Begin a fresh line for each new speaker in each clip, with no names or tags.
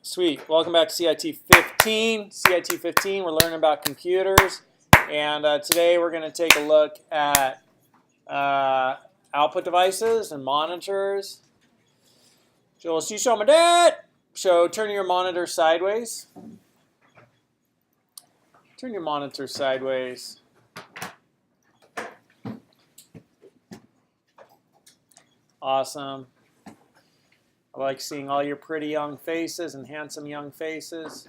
Sweet. Welcome back to CIT 15. CIT 15, we're learning about computers. And today we're going to take a look at output devices and monitors. So, turn your monitor sideways. Turn your monitor sideways. Awesome. I like seeing all your pretty young faces and handsome young faces.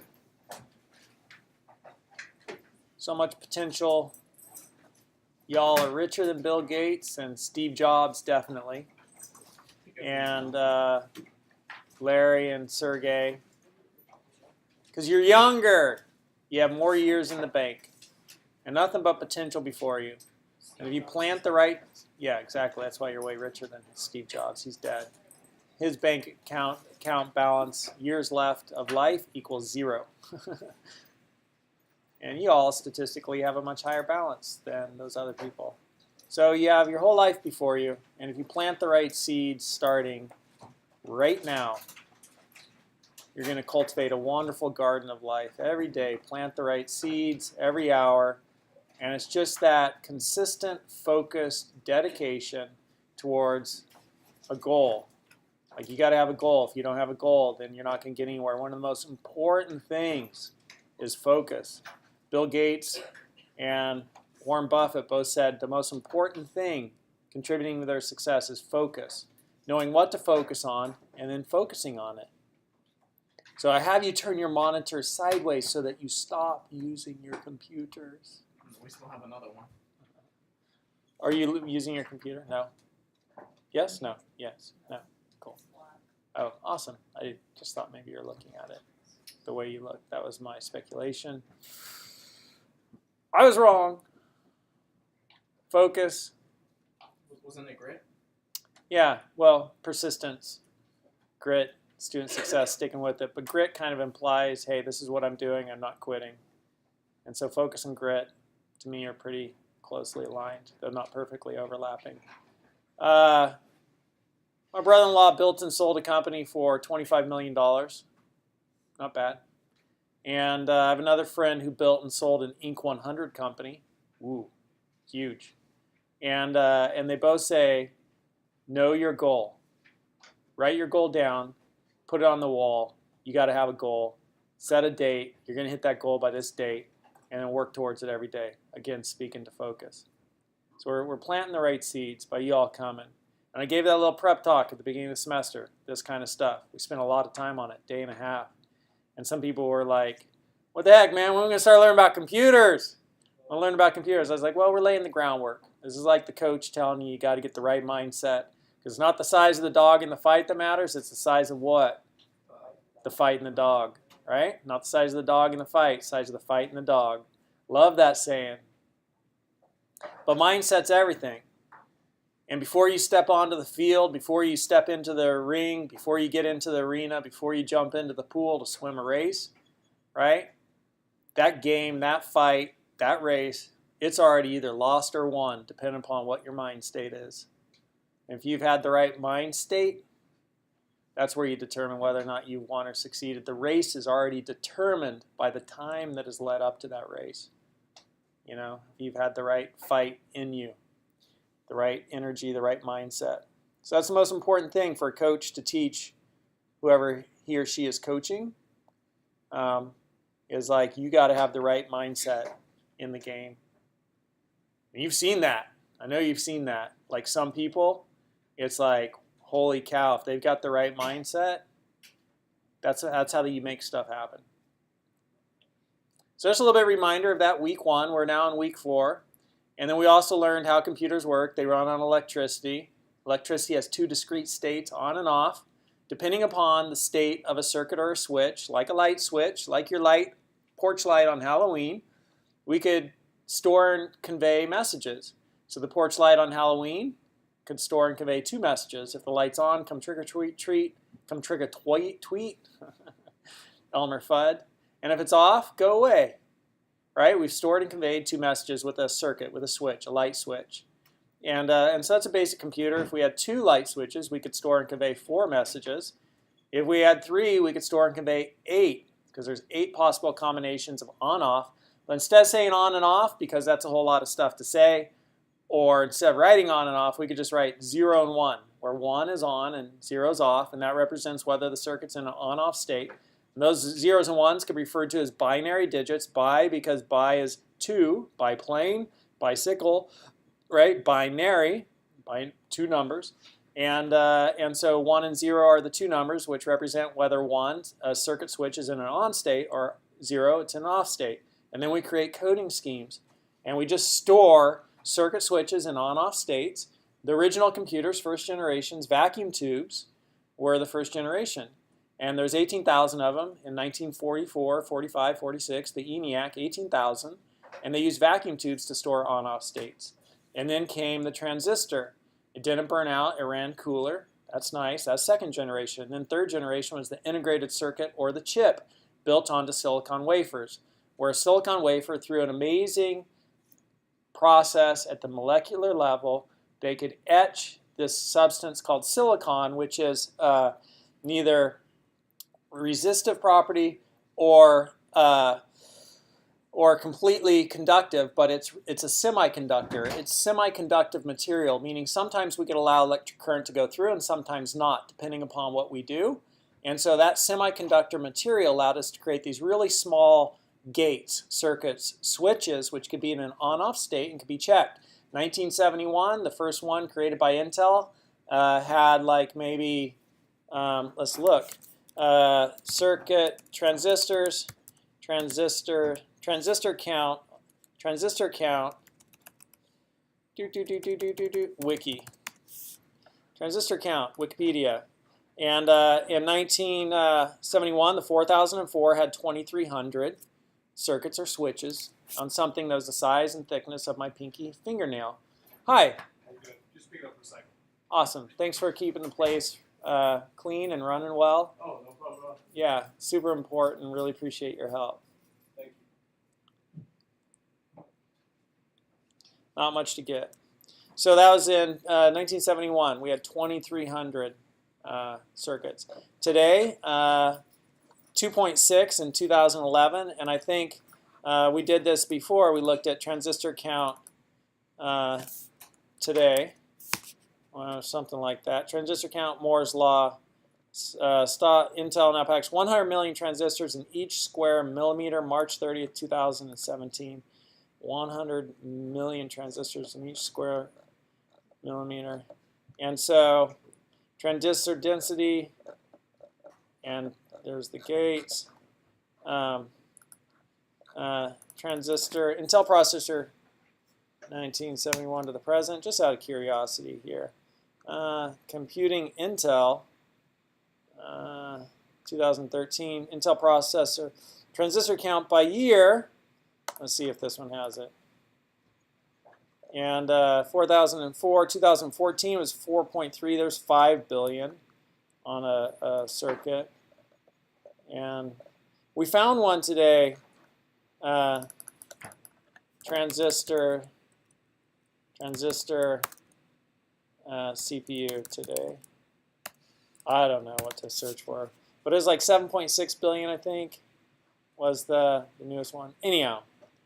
So much potential. Y'all are richer than Bill Gates and Steve Jobs, definitely. And Larry and Sergey. Because you're younger. You have more years in the bank. And nothing but potential before you. And if you plant the right... Yeah, exactly. That's why you're way richer than Steve Jobs. He's dead. His bank account balance, years left of life, equals 0. And you all statistically have a much higher balance than those other people. So you have your whole life before you, and if you plant the right seeds starting right now, you're going to cultivate a wonderful garden of life every day. Plant the right seeds every hour, and it's just that consistent, focused dedication towards a goal. Like, you got to have a goal. If you don't have a goal, then you're not going to get anywhere. One of the most important things is focus. Bill Gates and Warren Buffett both said the most important thing contributing to their success is focus. Knowing what to focus on and then focusing on it. So I have you turn your monitor sideways so that you stop using your computers.
We still have another one.
Are you using your computer? No? Yes? No? Yes? No? Cool. Oh, awesome. I just thought maybe you're looking at it the way you look. That was my speculation. I was wrong. Focus.
Wasn't it grit?
Yeah, well, persistence, grit, student success, sticking with it. But grit kind of implies, hey, this is what I'm doing. I'm not quitting. And so focus and grit, to me, are pretty closely aligned. They're not perfectly overlapping. My brother-in-law built and sold a company for $25 million. Not bad. And I have another friend who built and sold an Inc. 100 company. Ooh, huge. And they both say, know your goal. Write your goal down. Put it on the wall. You got to have a goal. Set a date. You're going to hit that goal by this date. And then work towards it every day. Again, speaking to focus. So we're planting the right seeds by you all coming. And I gave that little prep talk at the beginning of the semester, this kind of stuff. We spent a lot of time on it, day and a half. And some people were like, what the heck, man? When are we going to start learning about computers? I want to learn about computers. I was like, well, we're laying the groundwork. This is like the coach telling you got to get the right mindset. Because it's not the size of the dog in the fight that matters. It's the size of what? The fight and the dog, right? Not the size of the dog in the fight, size of the fight and the dog. Love that saying. But mindset's everything. And before you step onto the field, before you step into the ring, before you get into the arena, before you jump into the pool to swim a race, right? That game, that fight, that race, it's already either lost or won, depending upon what your mind state is. And if you've had the right mind state, that's where you determine whether or not you won or succeeded. The race is already determined by the time that is led up to that race. You know, if you've had the right fight in you. The right energy, the right mindset. So that's the most important thing for a coach to teach whoever he or she is coaching, is like, you got to have the right mindset in the game. And you've seen that. I know you've seen that. Like some people, it's like, holy cow, if they've got the right mindset, that's how you make stuff happen. So just a little bit of a reminder of that week 1. We're now in week 4. And then we also learned how computers work. They run on electricity. Electricity has 2 discrete states, on and off, depending upon the state of a circuit or a switch, like a light switch, like your porch light on Halloween. We could store and convey messages. So the porch light on Halloween could store and convey 2 messages. If the light's on, come trick or treat, come trick or tweet, Elmer Fudd. And if it's off, go away. Right? We've stored and conveyed 2 messages with a circuit, with a switch, a light switch. And so that's a basic computer. If we had 2 light switches, we could store and convey 4 messages. If we had 3, we could store and convey 8, because there's 8 possible combinations of on-off. But instead of saying on and off, because that's a whole lot of stuff to say, or instead of writing on and off, we could just write 0 and 1, where 1 is on and 0 is off, and that represents whether the circuit's in an on-off state. And those zeros and ones could be referred to as binary digits. Bi, because bi is 2, biplane, bicycle, right? Binary, 2 numbers. And so 1 and 0 are the 2 numbers, which represent whether 1, a circuit switch, is in an on state, or 0, it's in an off state. And then we create coding schemes. And we just store circuit switches in on-off states. The original computers, first generations, vacuum tubes, were the first generation. And there's 18,000 of them in 1944, 45, 46, the ENIAC, 18,000. And they used vacuum tubes to store on-off states. And then came the transistor. It didn't burn out, it ran cooler. That's nice, that's second generation. And then third generation was the integrated circuit, or the chip, built onto silicon wafers, where a silicon wafer, through an amazing process at the molecular level, they could etch this substance called silicon, which is neither resistive property or completely conductive, but it's a semiconductor. It's semiconductive material, meaning sometimes we could allow electric current to go through and sometimes not, depending upon what we do. And so that semiconductor material allowed us to create these really small gates, circuits, switches, which could be in an on-off state and could be checked. 1971, the first one created by Intel, had like maybe, let's look, circuit, transistors, transistor count, wiki, transistor count, Wikipedia. And in 1971, the 4004 had 2,300 circuits or switches on something that was the size and thickness of my pinky fingernail. Hi.
Good. Just pick it up for a second.
Awesome. Thanks for keeping the place clean and running well.
Oh, no problem at all.
Yeah, super important. Really appreciate your help.
Thank you.
Not much to get. So that was in 1971. We had 2,300 circuits. Today, 2.6 in 2011, and I think we did this before. We looked at transistor count today, something like that. Transistor count, Moore's law. Intel now packs 100 million transistors in each square millimeter, March 30th, 2017. 100 million transistors in each square millimeter. And so transistor density, and there's the gates. Transistor, Intel processor, 1971 to the present, just out of curiosity here. Computing Intel, 2013, Intel processor. Transistor count by year, let's see if this one has it. And 4004, 2014 was 4.3, there's 5 billion on a circuit. And we found one today, transistor CPU today. I don't know what to search for, but it was like 7.6 billion, I think, was the newest one. Anyhow,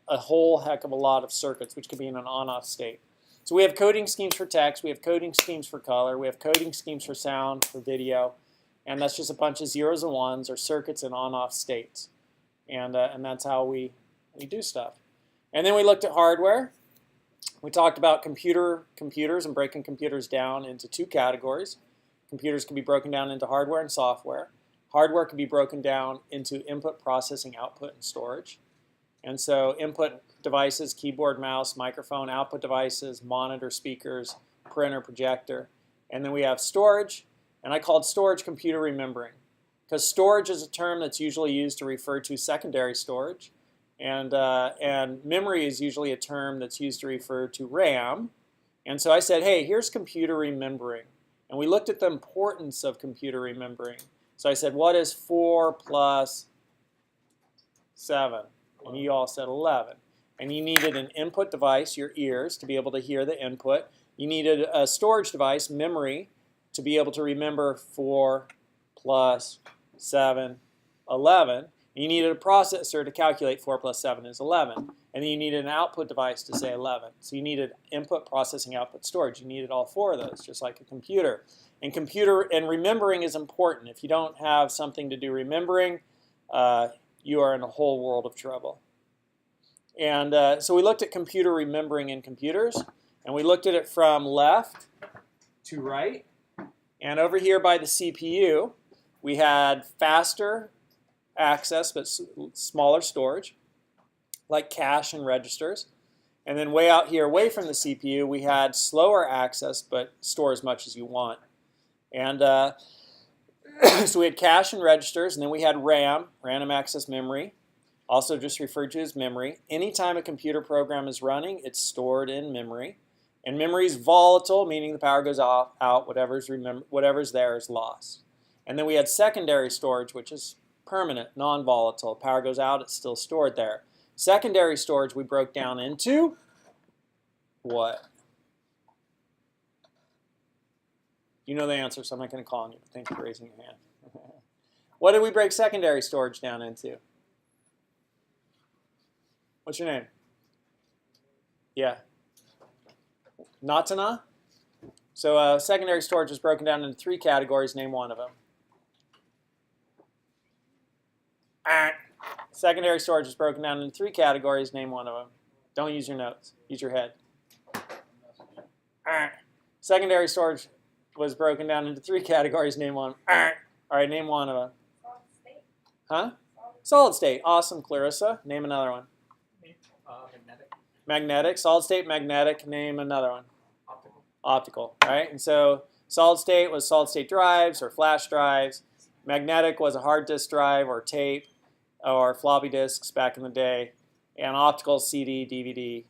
a whole heck of a lot of circuits, which could be in an on-off state. So we have coding schemes for text, we have coding schemes for color, we have coding schemes for sound, for video, and that's just a bunch of zeros and ones or circuits in on-off states. And that's how we do stuff. And then we looked at hardware. We talked about computers and breaking computers down into 2 categories. Computers can be broken down into hardware and software. Hardware can be broken down into input, processing, output, and storage. And so input devices, keyboard, mouse, microphone, output devices, monitor, speakers, printer, projector. And then we have storage, and I called storage computer remembering, because storage is a term that's usually used to refer to secondary storage, and memory is usually a term that's used to refer to RAM. And so I said, hey, here's computer remembering. And we looked at the importance of computer remembering. So I said, what is 4 plus 7? And you all said 11. And you needed an input device, your ears, to be able to hear the input. You needed a storage device, memory, to be able to remember 4 plus 7, 11. You needed a processor to calculate 4 plus 7 is 11. And then you needed an output device to say 11. So you needed input, processing, output, storage. You needed all 4 of those, just like a computer. And remembering is important. If you don't have something to do remembering, you are in a whole world of trouble. And so we looked at computer remembering in computers, and we looked at it from left to right. And over here by the CPU, we had faster access but smaller storage, like cache and registers. And then way out here, away from the CPU, we had slower access but store as much as you want. And so we had cache and registers, and then we had RAM, random access memory, also just referred to as memory. Anytime a computer program is running, it's stored in memory. And memory is volatile, meaning the power goes out, whatever's there is lost. And then we had secondary storage, which is permanent, non-volatile. Power goes out, it's still stored there. Secondary storage we broke down into what? You know the answer, so I'm not going to call on you, but thank you for raising your hand. What did we break secondary storage down into? What's your name? Yeah. Natana? So secondary storage is broken down into 3 categories. Name one of them. Secondary storage is broken down into 3 categories. Name one of them. Don't use your notes. Use your head. Secondary storage was broken down into 3 categories. Name one. All right, name one of them.
Solid state.
Huh? Solid state. Awesome, Clarissa. Name another one.
Magnetic.
Magnetic. Solid state, magnetic. Name another one.
Optical.
Optical. All right, and so solid state was solid state drives or flash drives. Magnetic was a hard disk drive or tape or floppy disks back in the day. And optical, CD, DVD.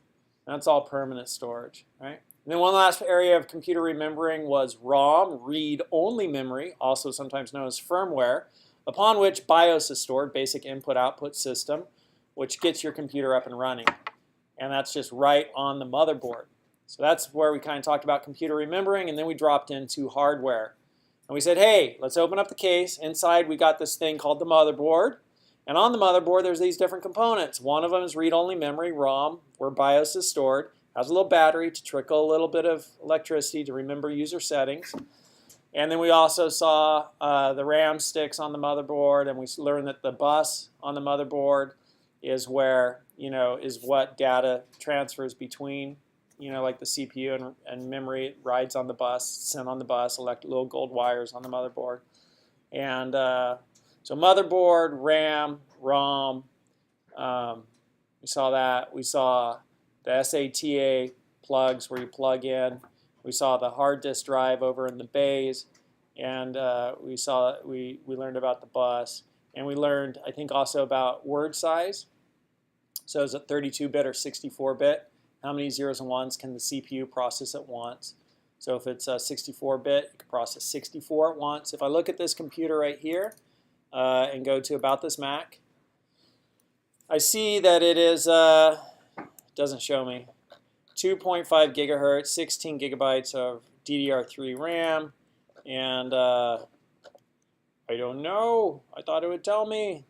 That's all permanent storage, right? And then one last area of computer remembering was ROM, read-only memory, also sometimes known as firmware, upon which BIOS is stored, basic input-output system, which gets your computer up and running. And that's just right on the motherboard. So that's where we kind of talked about computer remembering, and then we dropped into hardware. And we said, hey, let's open up the case. Inside we got this thing called the motherboard. And on the motherboard there's these different components. One of them is read-only memory, ROM, where BIOS is stored. Has a little battery to trickle a little bit of electricity to remember user settings. And then we also saw the RAM sticks on the motherboard, and we learned that the bus on the motherboard is where, is what data transfers between, like the CPU and memory. It rides on the bus, sent on the bus, little gold wires on the motherboard. And so motherboard, RAM, ROM, we saw that. We saw the SATA plugs where you plug in. We saw the hard disk drive over in the bays, and we learned about the bus, and we learned, I think, also about word size. So is it 32-bit or 64-bit? How many zeros and ones can the CPU process at once? So if it's 64-bit, it can process 64 at once. If I look at this computer right here and go to About This Mac, I see that it is, doesn't show me, 2.5 gigahertz, 16 gigabytes of DDR3 RAM, and I don't know. I thought it would tell me,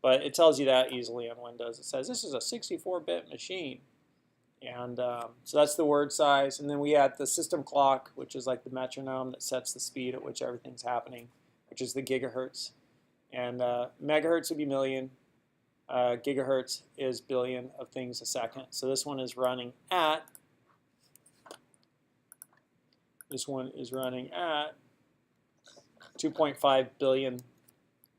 but it tells you that easily on Windows. It says this is a 64-bit machine, and so that's the word size. And then we had the system clock, which is like the metronome that sets the speed at which everything's happening, which is the gigahertz, and megahertz would be million. Gigahertz is billion of things a second. So this one is running at 2.5 billion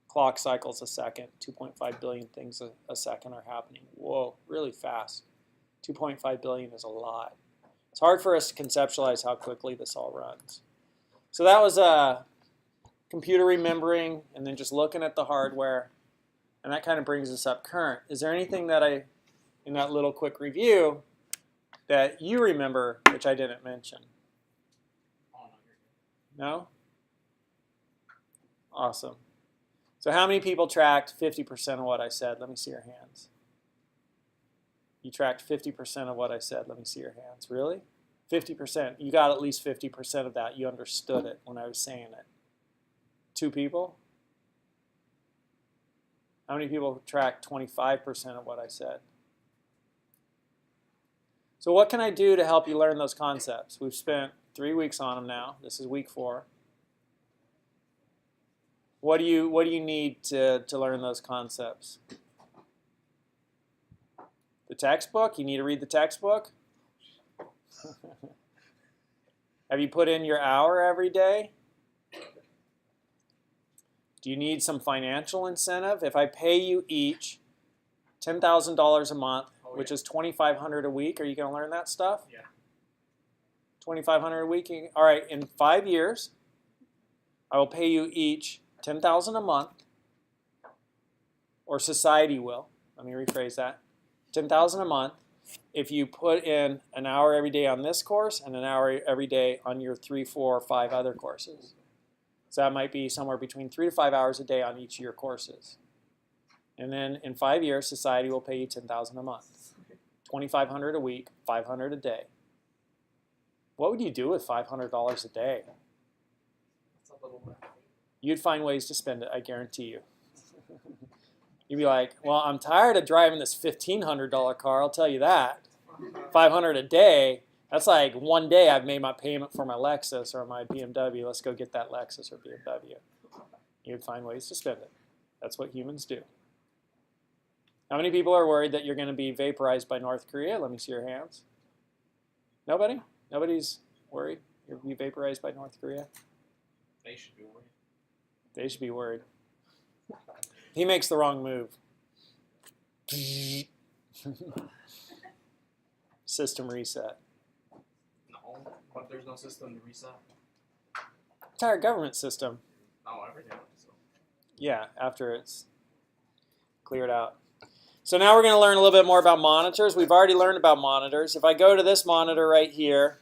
clock cycles a second. 2.5 billion things a second are happening. Whoa, really fast. 2.5 billion is a lot. It's hard for us to conceptualize how quickly this all runs. So that was computer remembering, and then just looking at the hardware. And that kind of brings us up current. Is there anything that in that little quick review, that you remember, which I didn't mention?
Oh, no, you're good.
No? Awesome. So how many people tracked 50% of what I said? Let me see your hands. You tracked 50% of what I said. Let me see your hands. Really? 50%. You got at least 50% of that. You understood it when I was saying it. 2 people? How many people track 25% of what I said? So what can I do to help you learn those concepts? We've spent 3 weeks on them now. This is week 4. What do you need to learn those concepts? The textbook? You need to read the textbook? Have you put in your hour every day? Do you need some financial incentive? If I pay you each $10,000 a month, which is $2,500 a week, are you going to learn that stuff?
Yeah.
$2,500 a week? All right, in 5 years, I will pay you each $10,000 a month, or society will. Let me rephrase that. $10,000 a month if you put in an hour every day on this course and an hour every day on your 3, 4, or 5 other courses. So that might be somewhere between 3 to 5 hours a day on each of your courses. And then in 5 years, society will pay you $10,000 a month. $2,500 a week, $500 a day. What would you do with $500 a day?
That's a little bit.
You'd find ways to spend it, I guarantee you. You'd be like, well, I'm tired of driving this $1,500 car, I'll tell you that. $500 a day, that's like one day I've made my payment for my Lexus or my BMW. Let's go get that Lexus or BMW. You'd find ways to spend it. That's what humans do. How many people are worried that you're going to be vaporized by North Korea? Let me see your hands. Nobody? Nobody's worried you're going to be vaporized by North Korea?
They should be worried.
They should be worried. He makes the wrong move. System reset.
No, but there's no system to reset.
Entire government system.
No, everything. So.
Yeah, after it's cleared out. So now we're going to learn a little bit more about monitors. We've already learned about monitors. If I go to this monitor right here,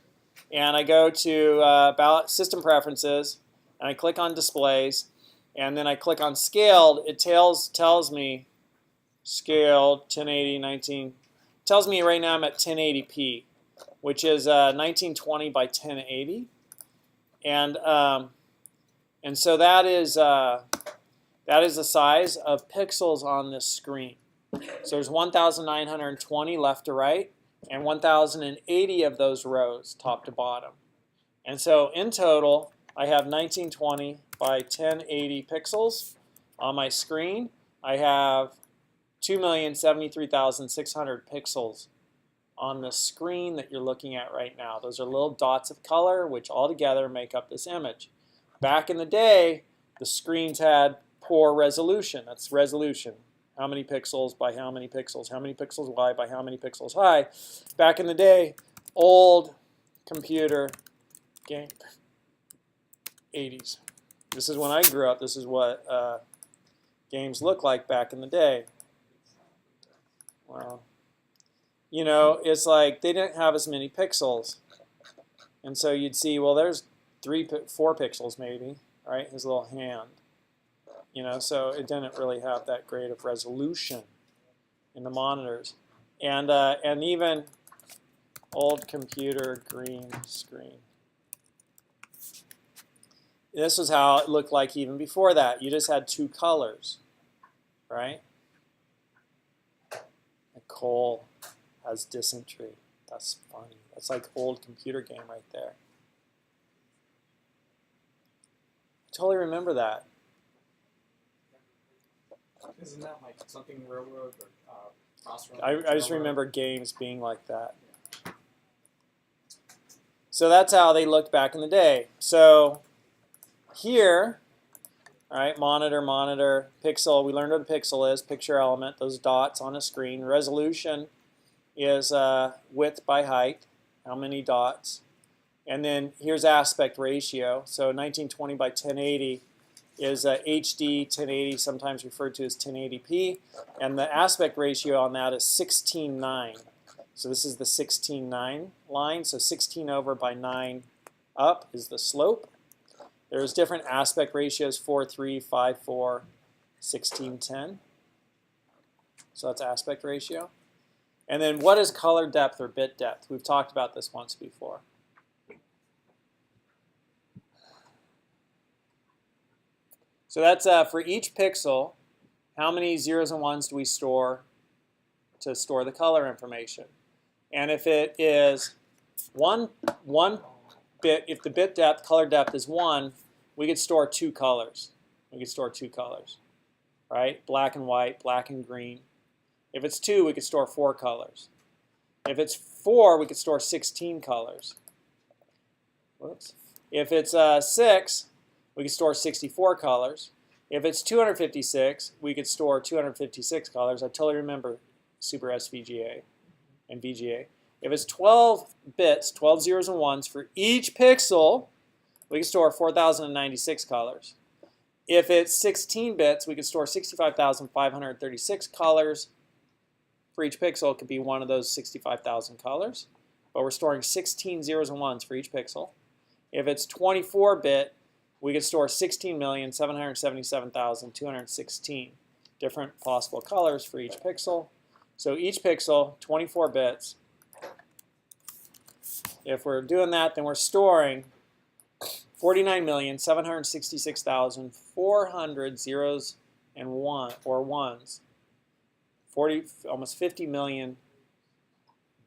and I go to Ballot System Preferences, and I click on Displays, and then I click on Scaled, it tells me Scaled 1080, 19. Tells me right now I'm at 1080p, which is 1920 by 1080, and so that is the size of pixels on this screen. So there's 1,920 left to right, and 1,080 of those rows, top to bottom. And so in total, I have 1920 by 1080 pixels on my screen. I have 2,073,600 pixels on the screen that you're looking at right now. Those are little dots of color, which all together make up this image. Back in the day, the screens had poor resolution. That's resolution. How many pixels by how many pixels? How many pixels wide by how many pixels high? Back in the day, old computer game, 80s. This is when I grew up. This is what games looked like back in the day. Well, you know, it's like they didn't have as many pixels. And so you'd see, well, there's 4 pixels maybe, right? His little hand. You know, so it didn't really have that great of resolution in the monitors. And even old computer green screen. This was how it looked like even before that. You just had 2 colors, right? Nicole has dysentery. That's funny. That's like old computer game right there. I totally remember that.
Isn't that like something railroad or crossroad?
I just remember games being like that. So that's how they looked back in the day. So here, all right, monitor, pixel. We learned what a pixel is, picture element, those dots on a screen. Resolution is width by height, how many dots. And then here's aspect ratio. So 1920 by 1080 is HD 1080, sometimes referred to as 1080p. And the aspect ratio on that is 16:9. So this is the 16:9 line. So 16 over by 9 up is the slope. There's different aspect ratios, 4:3, 5:4, 16:10. So that's aspect ratio. And then what is color depth or bit depth? We've talked about this once before. So that's for each pixel, how many zeros and ones do we store to store the color information? And if it is one bit, if the bit depth, color depth is 1, we could store 2 colors. We could store 2 colors, right? Black and white, black and green. If it's 2, we could store 4 colors. If it's 4, we could store 16 colors. Whoops. If it's 6, we could store 64 colors. If it's 256, we could store 256 colors. I totally remember Super SVGA and VGA. If it's 12 bits, 12 zeros and ones for each pixel, we can store 4,096 colors. If it's 16 bits, we can store 65,536 colors. For each pixel, it could be one of those 65,000 colors. But we're storing 16 zeros and ones for each pixel. If it's 24-bit, we could store 16,777,216 different possible colors for each pixel. So each pixel, 24 bits. If we're doing that, then we're storing 49,766,400 zeros and ones. Almost 50 million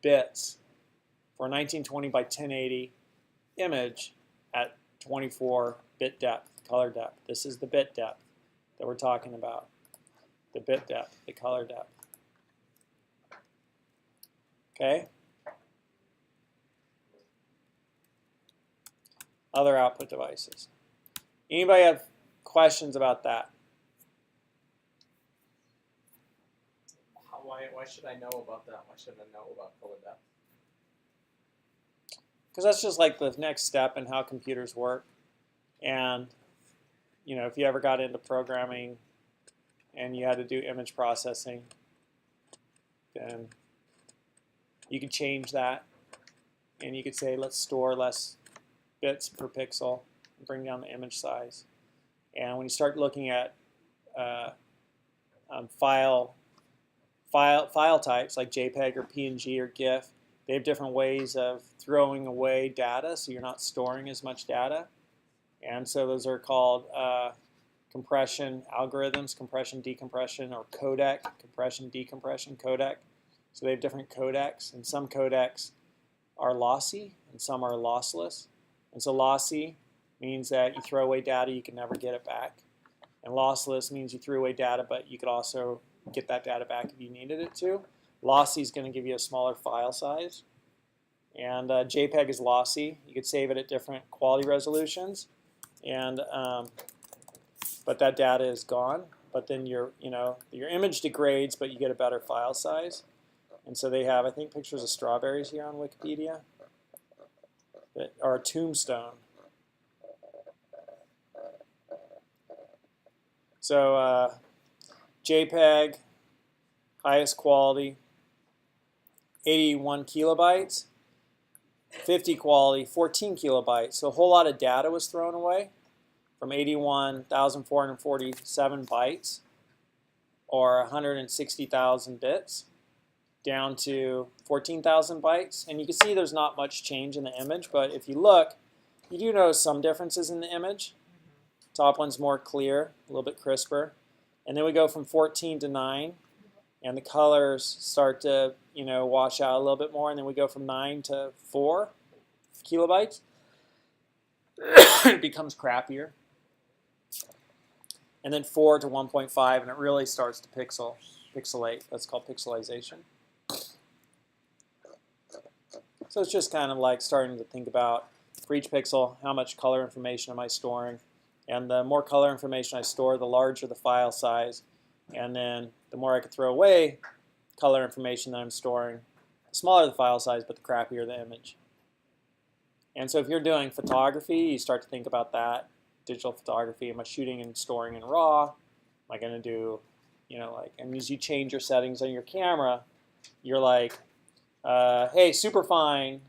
bits for a 1920 by 1080 image at 24-bit depth, color depth. This is the bit depth that we're talking about. The bit depth, the color depth. Okay? Other output devices. Anybody have questions about that?
Why should I know about that? Why should I know about color depth?
Because that's just like the next step in how computers work. And you know, if you ever got into programming and you had to do image processing, then you could change that. And you could say, let's store less bits per pixel and bring down the image size. And when you start looking at file types like JPEG or PNG or GIF, they have different ways of throwing away data, so you're not storing as much data. And so those are called compression algorithms, compression, decompression, or codec, compression, decompression, codec. So they have different codecs, and some codecs are lossy and some are lossless. And so lossy means that you throw away data, you can never get it back. And lossless means you threw away data, but you could also get that data back if you needed it to. Lossy is going to give you a smaller file size. And JPEG is lossy. You could save it at different quality resolutions, and but that data is gone. But then your image degrades, but you get a better file size. And so they have, I think, pictures of strawberries here on Wikipedia that are a tombstone. So JPEG, highest quality, 81 kilobytes. 50 quality, 14 kilobytes. So a whole lot of data was thrown away from 81,447 bytes or 160,000 bits down to 14,000 bytes. And you can see there's not much change in the image, but if you look, you do notice some differences in the image. Top one's more clear, a little bit crisper. And then we go from 14 to 9, and the colors start to wash out a little bit more, and then we go from 9 to 4 kilobytes. It becomes crappier. And then 4 to 1.5, and it really starts to pixelate. That's called pixelization. So it's just kind of like starting to think about, for each pixel, how much color information am I storing? And the more color information I store, the larger the file size. And then the more I could throw away color information that I'm storing, the smaller the file size, but the crappier the image. And so if you're doing photography, you start to think about that. Digital photography, am I shooting and storing in RAW? Am I going to do, and as you change your settings on your camera, you're like, hey, superfine,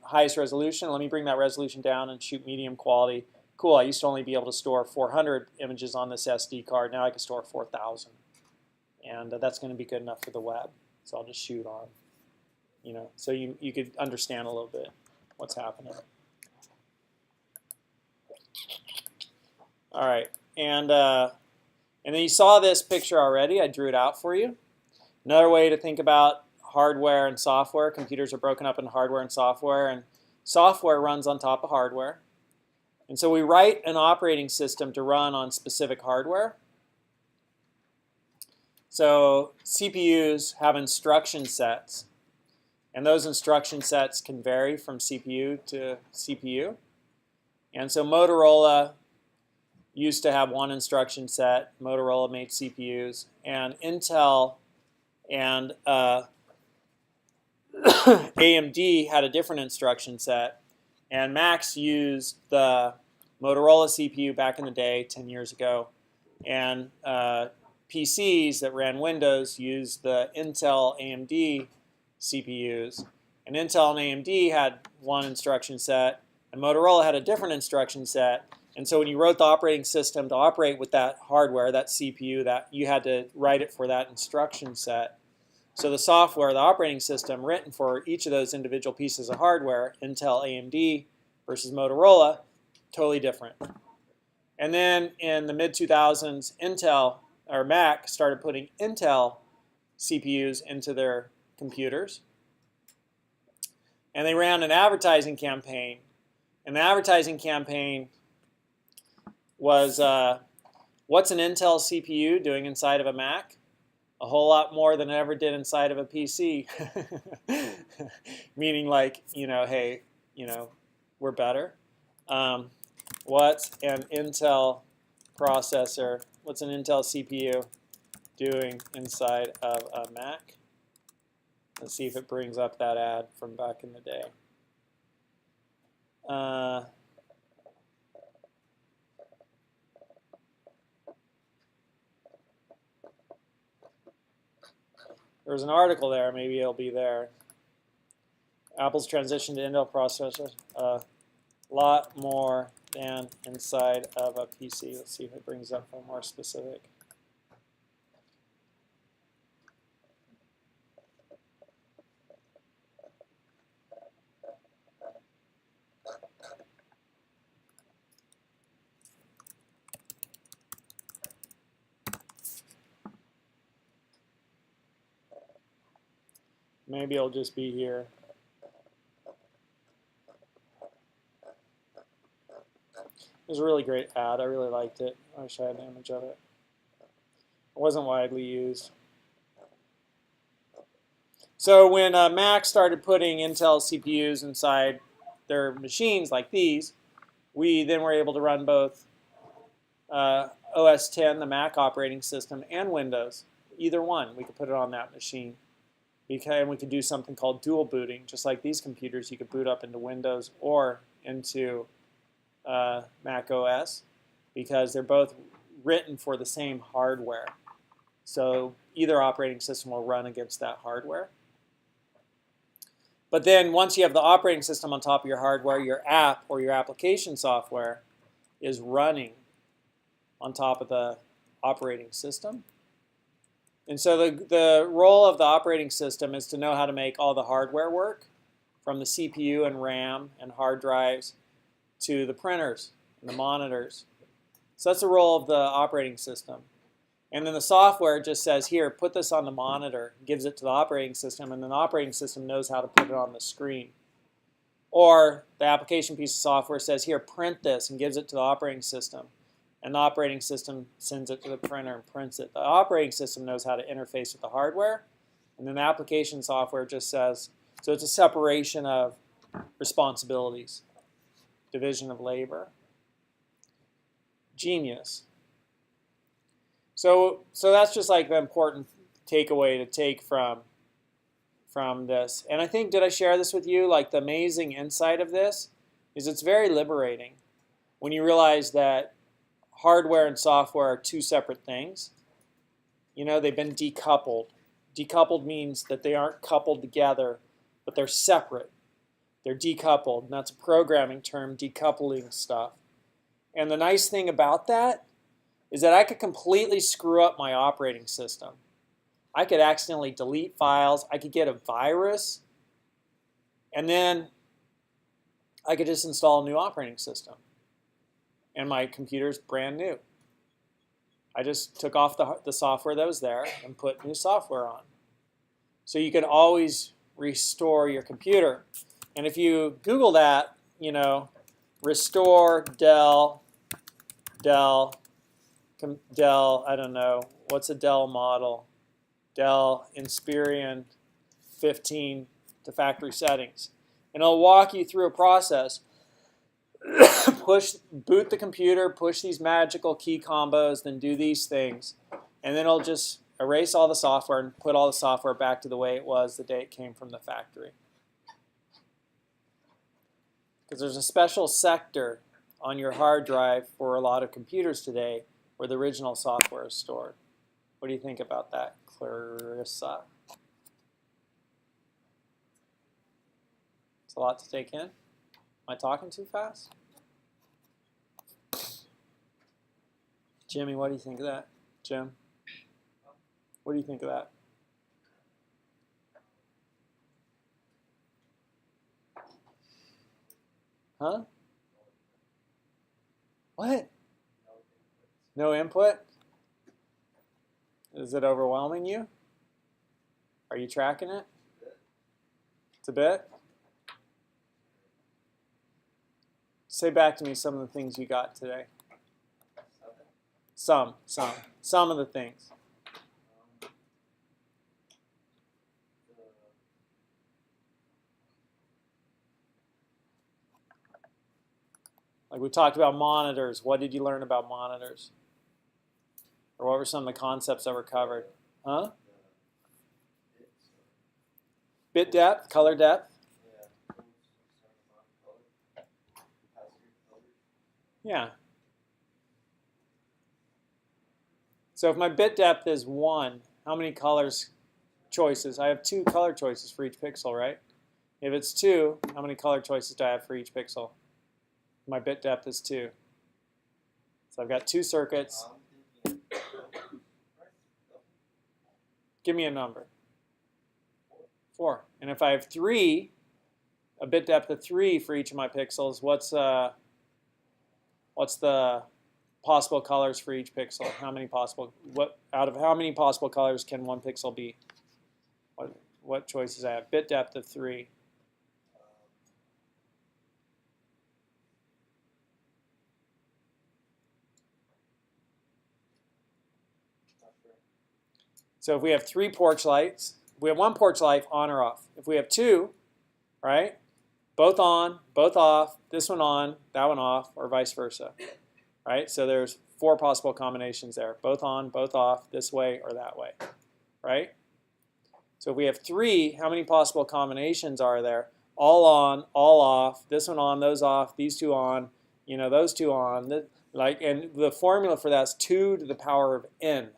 highest resolution. Let me bring that resolution down and shoot medium quality. Cool, I used to only be able to store 400 images on this SD card. Now I can store 4,000. And that's going to be good enough for the web. So I'll just shoot on, so you could understand a little bit what's happening. All right, and And then you saw this picture already. I drew it out for you. Another way to think about hardware and software. Computers are broken up into hardware and software runs on top of hardware. And so we write an operating system to run on specific hardware. So CPUs have instruction sets, and those instruction sets can vary from CPU to CPU. And so Motorola used to have one instruction set. Motorola made CPUs, and Intel and AMD had a different instruction set, and Macs used the Motorola CPU back in the day, 10 years ago, and PCs that ran Windows used the Intel AMD CPUs. And Intel and AMD had one instruction set, and Motorola had a different instruction set. And so when you wrote the operating system to operate with that hardware, that CPU, that you had to write it for that instruction set. So the software, the operating system written for each of those individual pieces of hardware, Intel, AMD versus Motorola, totally different. And then in the mid-2000s, Intel, or Mac, started putting Intel CPUs into their computers. And they ran an advertising campaign. And the advertising campaign was, what's an Intel CPU doing inside of a Mac? A whole lot more than it ever did inside of a PC. Meaning like, hey, we're better. What's an Intel processor, what's an Intel CPU doing inside of a Mac? Let's see if it brings up that ad from back in the day. There's an article there, maybe it'll be there. Apple's transition to Intel processors, a lot more than inside of a PC. Let's see if it brings up one more specific. Maybe it'll just be here. It was a really great ad. I really liked it. I wish I had an image of it. It wasn't widely used. So when Mac started putting Intel CPUs inside their machines like these, we then were able to run both OS X, the Mac operating system, and Windows. Either one, we could put it on that machine. And we could do something called dual booting. Just like these computers, you could boot up into Windows or into Mac OS, because they're both written for the same hardware. So either operating system will run against that hardware. But then once you have the operating system on top of your hardware, your app or your application software is running on top of the operating system. And so the role of the operating system is to know how to make all the hardware work, from the CPU and RAM and hard drives to the printers and the monitors. So that's the role of the operating system. And then the software just says, here, put this on the monitor, gives it to the operating system, and then the operating system knows how to put it on the screen. Or the application piece of software says, here, print this, and gives it to the operating system. And the operating system sends it to the printer and prints it. The operating system knows how to interface with the hardware, and then the application software just says, so it's a separation of responsibilities, division of labor. Genius. So that's just like the important takeaway to take from this. And I think, did I share this with you? Like, the amazing insight of this is it's very liberating when you realize that hardware and software are two separate things. They've been decoupled. Decoupled means that they aren't coupled together, but they're separate. They're decoupled, and that's a programming term, decoupling stuff. And the nice thing about that is that I could completely screw up my operating system. I could accidentally delete files. I could get a virus, and then I could just install a new operating system. And my computer's brand new. I just took off the software that was there and put new software on. So you can always restore your computer. And if you Google that, you know, restore Dell, I don't know, what's a Dell model? Dell Inspiron 15 to factory settings. And it'll walk you through a process. Boot the computer, push these magical key combos, then do these things. And then it'll just erase all the software and put all the software back to the way it was the day it came from the factory. Because there's a special sector on your hard drive for a lot of computers today where the original software is stored. What do you think about that, Clarissa? It's a lot to take in. Am I talking too fast? Jimmy, what do you think of that? Jim? What do you think of that? Huh? What? No input? Is it overwhelming you? Are you tracking it? It's a bit? Say back to me some of the things you got today. Some of the things. Like we talked about monitors. What did you learn about monitors? Or what were some of the concepts that were covered? Huh? Bit depth, color depth. Yeah. So if my bit depth is 1, how many colors choices? I have 2 color choices for each pixel, right? If it's 2, how many color choices do I have for each pixel? My bit depth is 2. So I've got 2 circuits. Give me a number. 4. And if I have 3, a bit depth of 3 for each of my pixels, what's the possible colors for each pixel? How many possible? Out of how many possible colors can one pixel be? What choices I have? Bit depth of 3. So if we have 3 porch lights, we have 1 porch light on or off. If we have 2, right? Both on, both off, this one on, that one off, or vice versa. Right? So there's 4 possible combinations there. Both on, both off, this way or that way. Right? So if we have 3, how many possible combinations are there? All on, all off, this one on, those off, these 2 on, you know, those 2 on. And the formula for that is 2 to the power of n,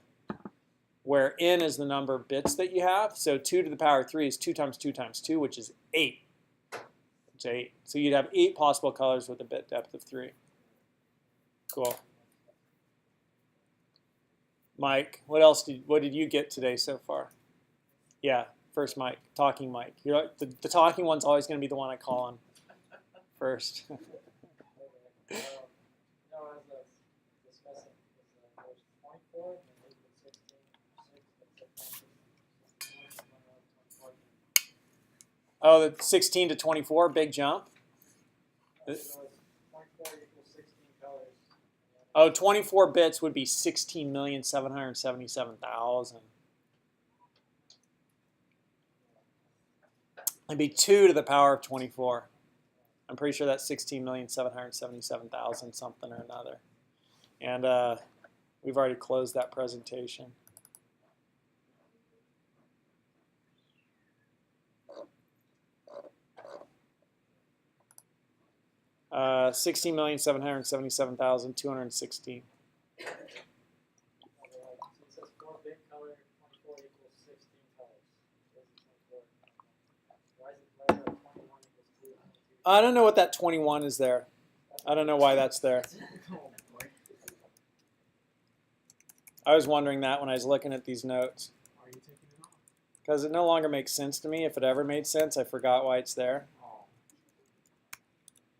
where n is the number of bits that you have. So 2 to the power of 3 is 2 times 2 times 2, which is 8. It's 8. So you'd have 8 possible colors with a bit depth of 3. Cool. Mike, what did you get today so far? Yeah, first Mike, talking Mike. The talking one's always going to be the one I call on first.
No, as discussing, there's 24 and maybe 16, 6,
Oh, the 16 to 24, big jump.
24 equals 16 colors.
Oh, 24 bits would be 16,777,000. It'd be 2 to the power of 24. I'm pretty sure that's 16,777,000 something or another. And we've already closed that presentation. Uh, 16,777,216.
So it says 4 big color, 24 equals 16 colors. Why is it 21 equals 2?
I don't know what that 21 is there. I don't know why that's there. I was wondering that when I was looking at these notes.
Why are you taking it off?
Because it no longer makes sense to me. If it ever made sense, I forgot why it's there.
Oh.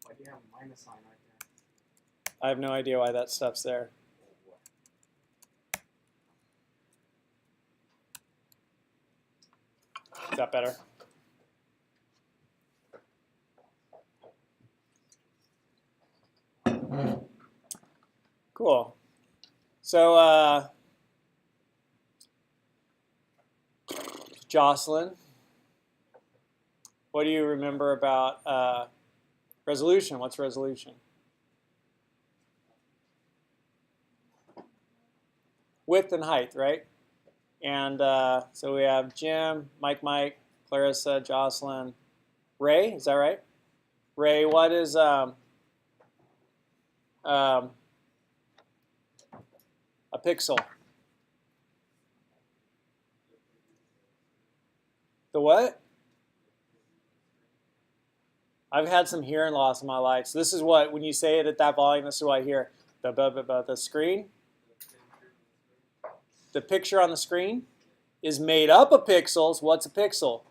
Why do you have a minus sign right there?
I have no idea why that stuff's there. that better? Cool. So, Jocelyn, what do you remember about resolution? What's resolution? Width and height, right? And so we have Jim, Mike, Clarissa, Jocelyn, Ray. Is that right? Ray, what is a pixel? The what? I've had some hearing loss in my life. So this is what, when you say it at that volume, this is what I hear. The screen. The picture on the screen is made up of pixels. What's a pixel?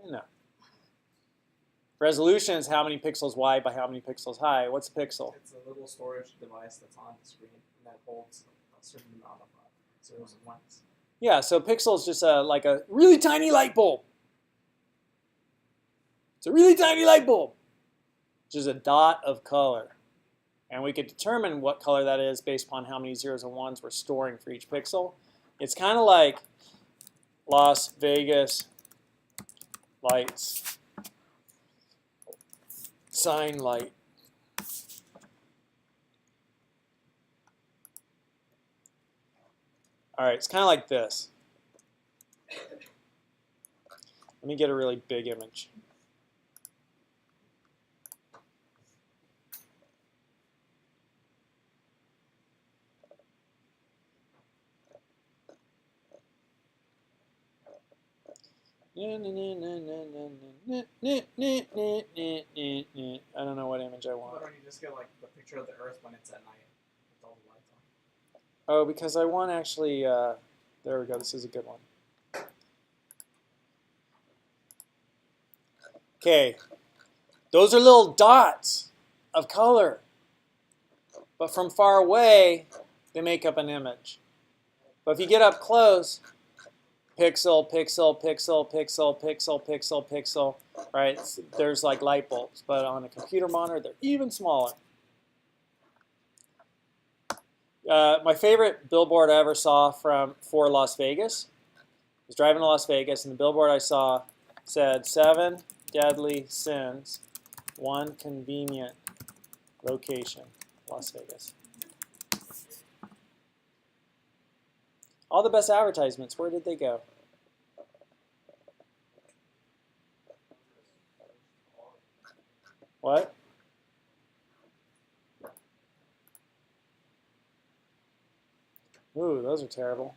No. Resolution is how many pixels wide by how many pixels high. What's a pixel?
It's a little storage device that's on the screen that holds a certain amount of zeros and ones.
Yeah, so pixel is just like a really tiny light bulb. It's a really tiny light bulb, which is a dot of color. And we could determine what color that is based upon how many zeros and ones we're storing for each pixel. It's kind of like Las Vegas lights, sign light. All right, it's kind of like this. Let me get a really big image. I don't know what image I want.
Why don't you just get like the picture of the Earth when it's at night with all the lights on?
Oh, because I want actually, there we go, this is a good one. Okay, those are little dots of color, but from far away, they make up an image. But if you get up close, pixel, pixel, pixel, pixel, pixel, pixel, pixel, right? There's like light bulbs, but on a computer monitor, they're even smaller. My favorite billboard I ever saw for Las Vegas, I was driving to Las Vegas, and the billboard I saw said 7 deadly sins, 1 convenient location, Las Vegas. All the best advertisements, where did they go? What? Ooh, those are terrible.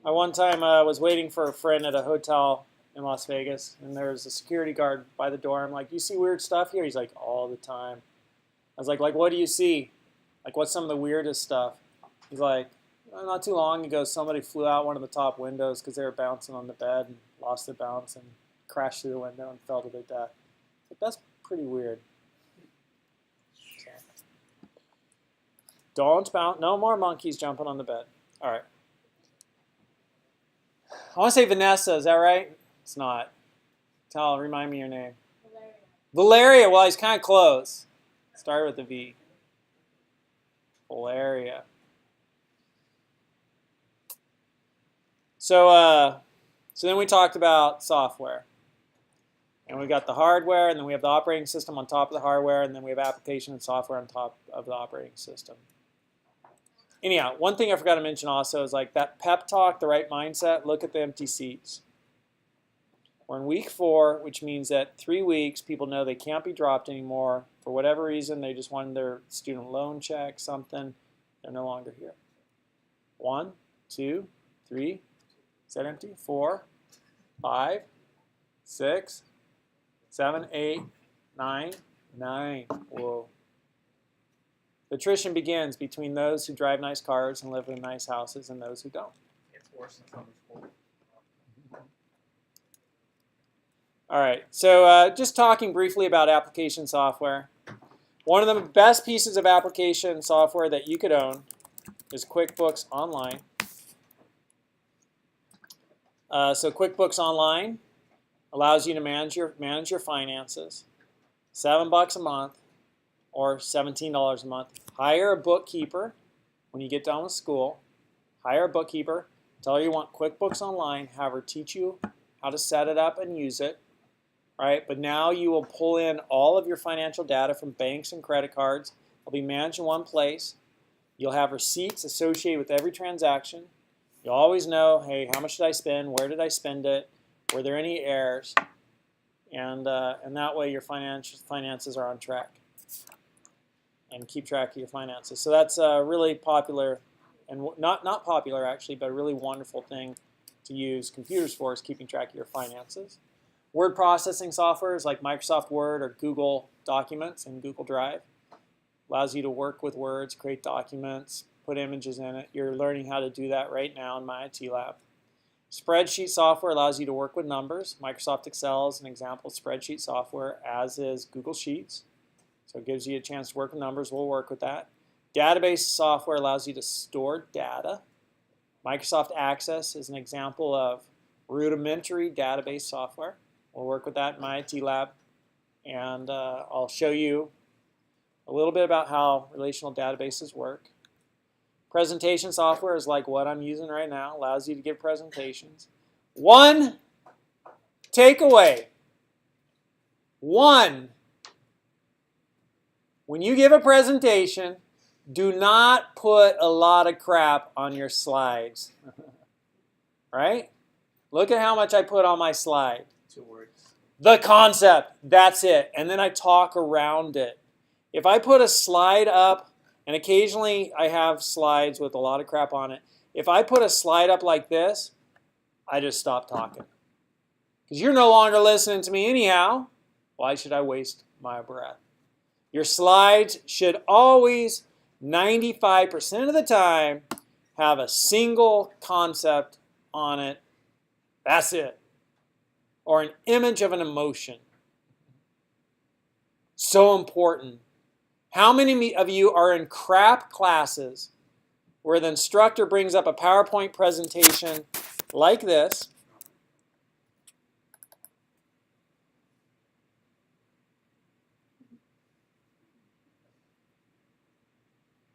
I one time was waiting for a friend at a hotel in Las Vegas, and there's a security guard by the door. I'm like, you see weird stuff here? He's like, all the time. I was like, what do you see? Like, what's some of the weirdest stuff? He's like, not too long ago, somebody flew out one of the top windows because they were bouncing on the bed and lost their balance and crashed through the window and fell to their death. But that's pretty weird. So, don't bounce. No more monkeys jumping on the bed. All right. I want to say Vanessa. Is that right? It's not. Remind me your name. Valeria. Well, he's kind of close. Started with a V. Valeria. So then we talked about software. And we got the hardware, and then we have the operating system on top of the hardware, and then we have application and software on top of the operating system. Anyhow, one thing I forgot to mention also is like that pep talk, the right mindset, look at the empty seats. We're in week 4, which means that 3 weeks, people know they can't be dropped anymore. For whatever reason, they just wanted their student loan check, something. They're no longer here. 1, 2, 3. Is that empty? 4, 5, 6, 7, 8, 9, 9. Whoa. The attrition begins between those who drive nice cars and live in nice houses and those who don't.
It's worse than summer school. All
right, so just talking briefly about application software. One of the best pieces of application software that you could own is QuickBooks Online. So QuickBooks Online allows you to manage your finances. $7 a month or $17 a month. Hire a bookkeeper when you get done with school. Hire a bookkeeper. Tell her you want QuickBooks Online. Have her teach you how to set it up and use it. Right? But now you will pull in all of your financial data from banks and credit cards. It'll be managed in one place. You'll have receipts associated with every transaction. You'll always know, hey, how much did I spend? Where did I spend it? Were there any errors? And that way your finances are on track. And keep track of your finances. So that's a really popular, and not popular actually, but a really wonderful thing to use computers for, is keeping track of your finances. Word processing softwares like Microsoft Word or Google Documents and Google Drive allows you to work with words, create documents, put images in it. You're learning how to do that right now in my IT lab. Spreadsheet software allows you to work with numbers. Microsoft Excel is an example of spreadsheet software, as is Google Sheets. So it gives you a chance to work with numbers. We'll work with that. Database software allows you to store data. Microsoft Access is an example of rudimentary database software. We'll work with that in my IT lab. And I'll show you a little bit about how relational databases work. Presentation software is like what I'm using right now. Allows you to give presentations. One takeaway. One. When you give a presentation, do not put a lot of crap on your slides. Right? Look at how much I put on my slide.
2 words.
The concept. That's it. And then I talk around it. If I put a slide up, and occasionally I have slides with a lot of crap on it. If I put a slide up like this, I just stop talking. Because you're no longer listening to me anyhow. Why should I waste my breath? Your slides should always, 95% of the time, have a single concept on it. That's it. Or an image of an emotion. So important. How many of you are in crap classes where the instructor brings up a PowerPoint presentation like this?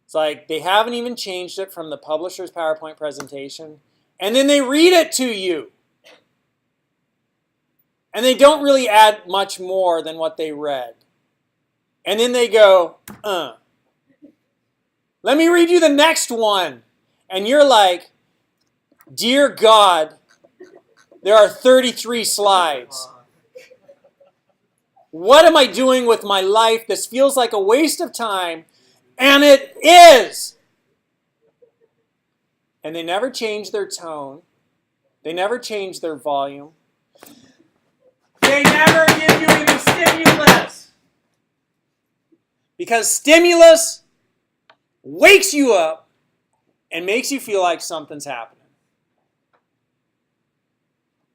It's like they haven't even changed it from the publisher's PowerPoint presentation, and then they read it to you. And they don't really add much more than what they read. And then they go, let me read you the next one. And you're like, dear God, there are 33 slides. What am I doing with my life? This feels like a waste of time. And it is. And they never change their tone. They never change their volume. They never give you any stimulus. Because stimulus wakes you up and makes you feel like something's happening.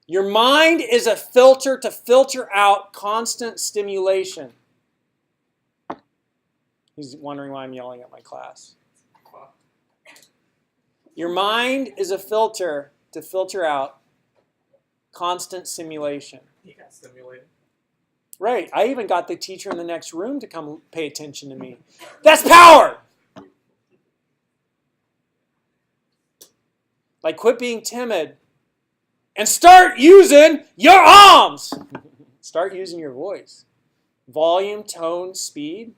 Your mind is a filter to filter out constant stimulation. He's wondering why I'm yelling at my class. Your mind is a filter to filter out constant stimulation.
He got stimulated.
Right. I even got the teacher in the next room to come pay attention to me. That's power! Like, quit being timid and start using your arms. Start using your voice. Volume, tone, speed.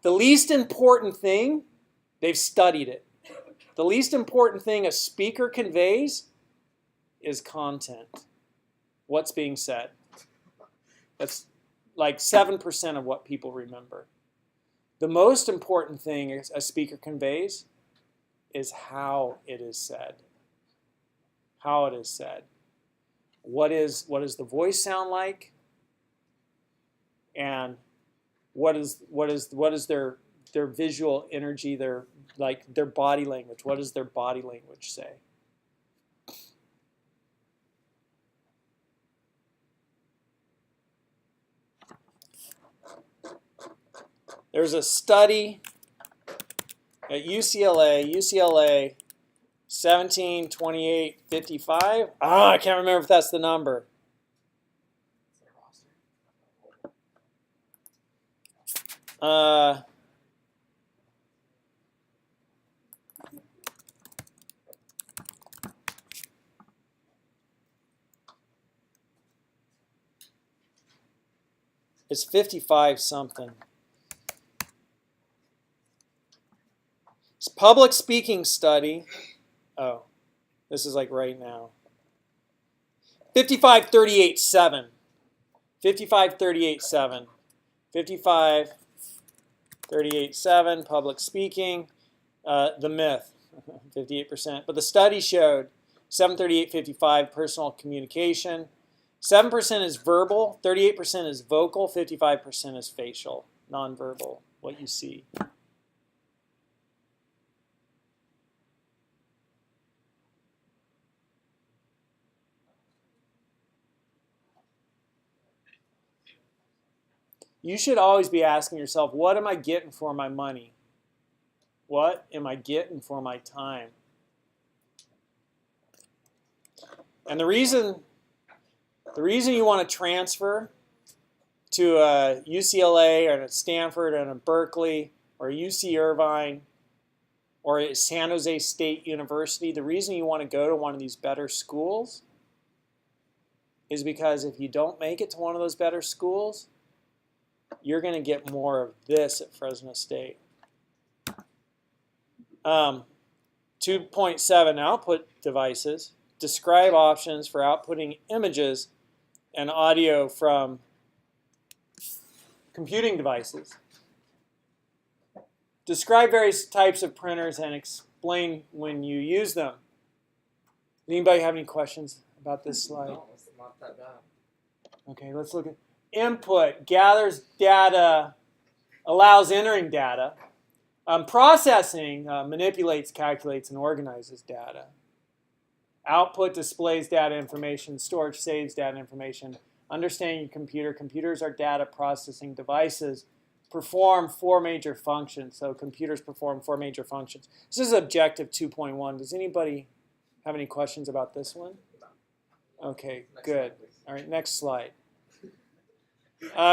The least important thing, they've studied it. The least important thing a speaker conveys is content. What's being said. That's like 7% of what people remember. The most important thing a speaker conveys is how it is said. How it is said. What does the voice sound like? And what is their visual energy, their body language? What does their body language say? There's a study at UCLA 17, 28, 55. I can't remember if that's the number.
Is that a roster?
It's 55 something. It's public speaking study. Oh, this is like right now. 55, 38, 7. 55, 38, 7. 55, 38, 7, public speaking. The myth, 58%. But the study showed 738, 55, personal communication. 7% is verbal, 38% is vocal, 55% is facial, nonverbal, what you see. You should always be asking yourself, what am I getting for my money? What am I getting for my time? And the reason you want to transfer to a UCLA or a Stanford or a Berkeley or UC Irvine or a San Jose State University, the reason you want to go to one of these better schools is because if you don't make it to one of those better schools, you're going to get more of this at Fresno State. 2.7 output devices. Describe options for outputting images and audio from computing devices. Describe various types of printers and explain when you use them. Anybody have any questions about this slide?
No, it's not that bad.
Okay, let's look at input. Gathers data, allows entering data. Processing manipulates, calculates, and organizes data. Output displays data information. Storage saves data information. Understanding your computer. Computers are data processing devices. Perform 4 major functions. So computers perform 4 major functions. This is objective 2.1. Does anybody have any questions about this one? Okay,
Next
good.
slide, please.
All right, next slide.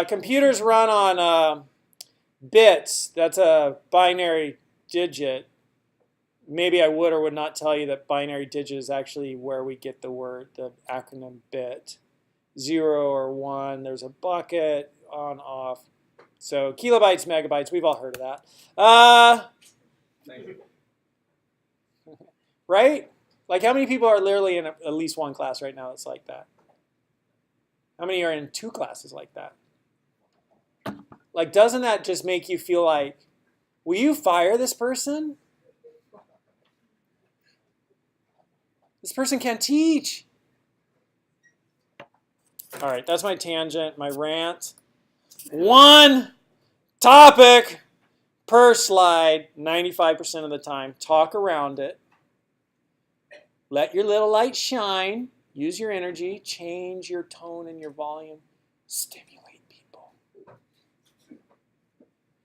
Computers run on bits. That's a binary digit. Maybe I would or would not tell you that binary digit is actually where we get the word, the acronym bit. 0 or 1, there's a bucket, on, off. So kilobytes, megabytes, we've all heard of that.
Thank you.
Right? Like how many people are literally in at least one class right now that's like that? How many are in 2 classes like that? Like, doesn't that just make you feel like, will you fire this person? This person can't teach. All right, that's my tangent, my rant. 1 topic per slide, 95% of the time. Talk around it. Let your little light shine. Use your energy. Change your tone and your volume. Stimulate people.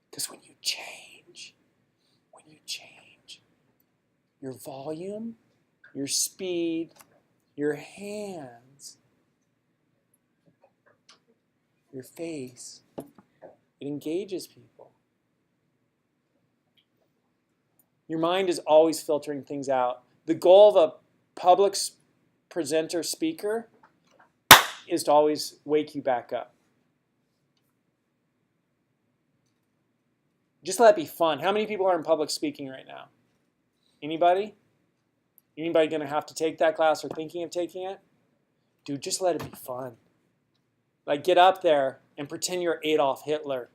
Because when you change your volume, your speed, your hands, your face, it engages people. Your mind is always filtering things out. The goal of a public presenter speaker is to always wake you back up. Just let it be fun. How many people are in public speaking right now? Anybody? Anybody going to have to take that class or thinking of taking it? Dude, just let it be fun. Like, get up there and pretend you're Adolf Hitler.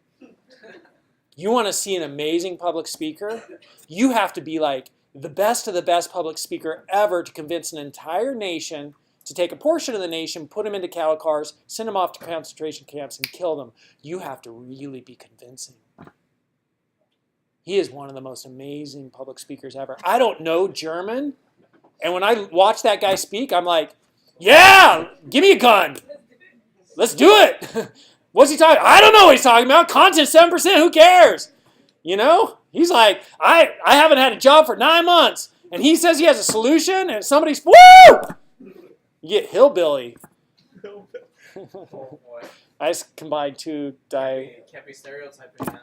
You want to see an amazing public speaker? You have to be like the best of the best public speaker ever to convince an entire nation to take a portion of the nation, put them into cattle cars, send them off to concentration camps, and kill them. You have to really be convincing. He is one of the most amazing public speakers ever. I don't know German, and when I watch that guy speak, I'm like, yeah, give me a gun. Let's do it. What's he talking? I don't know what he's talking about. Content 7%. Who cares? You know? He's like, I haven't had a job for 9 months, and he says he has a solution, and somebody's woo. You get hillbilly.
Oh boy.
I just combined two
Can't be stereotyping and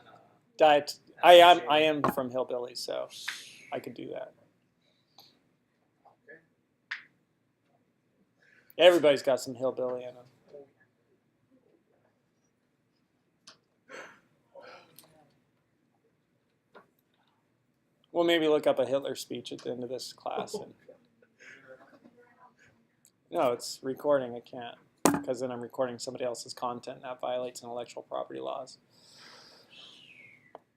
diet. I am from hillbilly, so I could do that.
Okay.
Everybody's got some hillbilly in them. We'll maybe look up a Hitler speech at the end of this class. And... No, it's recording. I can't, because then I'm recording somebody else's content, and that violates intellectual property laws.